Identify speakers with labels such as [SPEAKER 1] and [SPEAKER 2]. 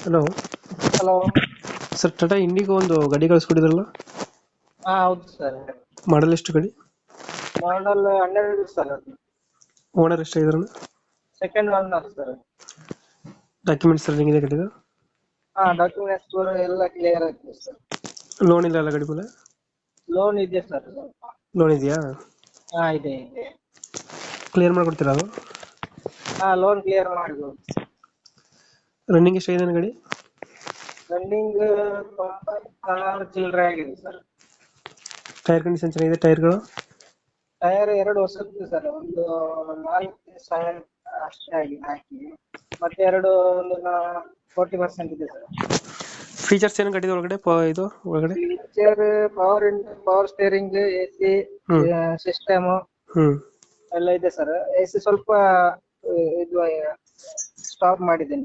[SPEAKER 1] Hello
[SPEAKER 2] hello.
[SPEAKER 1] Sir, Tata Indigo ಒಂದು ಗಾಡಿ ಕಳಿಸ್ಕೊಟ್ಟಿದ್ರಲ್ಲ,
[SPEAKER 2] ಹಾ ಹೌದು ಸರ್.
[SPEAKER 1] ಮಾಡಲ್ ಎಷ್ಟು ಗಾಡಿ?
[SPEAKER 2] Model 12 sir.
[SPEAKER 1] ಓನರ್ ಎಷ್ಟಾಗಿದ್ರಣ?
[SPEAKER 2] Second owner sir.
[SPEAKER 1] Documents running ಇದೆ ಗಾಡಿದು?
[SPEAKER 2] ಹಾ ಡಾಕ್ಯುಮೆಂಟ್ಸ್ ಎಲ್ಲ ಕ್ಲಿಯರ್ ಆಗಿದೆ ಸರ್.
[SPEAKER 1] ಲೋನ್ ಇಲ್ಲ ಅಲ್ಲ ಗಾಡಿ ಮೇಲೆ?
[SPEAKER 2] ಲೋನ್ ಇದೆ ಸರ್.
[SPEAKER 1] ಲೋನ್ ಇದೆಯಾ?
[SPEAKER 2] ಹಾ ಇದೆ.
[SPEAKER 1] ಕ್ಲಿಯರ್ ಮಾಡ್ಕೊಡ್ತೀರಾ ಅದು?
[SPEAKER 2] ಹಾ ಲೋನ್ ಕ್ಲಿಯರ್ ಮಾಡಿದ್ರು.
[SPEAKER 1] ರನ್ನಿಂಗ್ ಎಷ್ಟಾಗಿದೆ ಗಾಡಿ?
[SPEAKER 2] ರನ್ನಿಂಗ್ 96 ಚಿಲ್ಲರೆ ಆಗಿದೆ ಸರ್.
[SPEAKER 1] ಟೈರ್ ಕಂಡೀಷನ್ ಚೆನ್ನಾಗಿದೆ? ಟೈರ್ಗಳು
[SPEAKER 2] ಟೈರ್ 2 ಹೊಸದು ಸರ್. ಒಂದು 4 ಸಾವಿರ ಅಷ್ಟೇ ಆಗಿದೆ ಹಾಕಿ. ಮತ್ತೆ ಒಂದು 40% ಇದೆ ಸರ್.
[SPEAKER 1] ಫೀಚರ್ಸ್ ಏನು ಗಾಡಿ ಒಳಗಡೆ ಇದು ಒಳಗಡೆ?
[SPEAKER 2] ಫೀಚರ್ ಪವರ್ ಸ್ಟೇರಿಂಗ್, ಎಸಿ
[SPEAKER 1] ಹ್ಮ್
[SPEAKER 2] ಸಿಸ್ಟಮ್
[SPEAKER 1] ಹ್ಮ್
[SPEAKER 2] ಎಲ್ಲ ಇದೆ ಸರ್. ಎಸಿ ಸ್ವಲ್ಪ ಇದು ಸ್ಟಾಪ್ ಮಾಡಿದ್ದೇನೆ.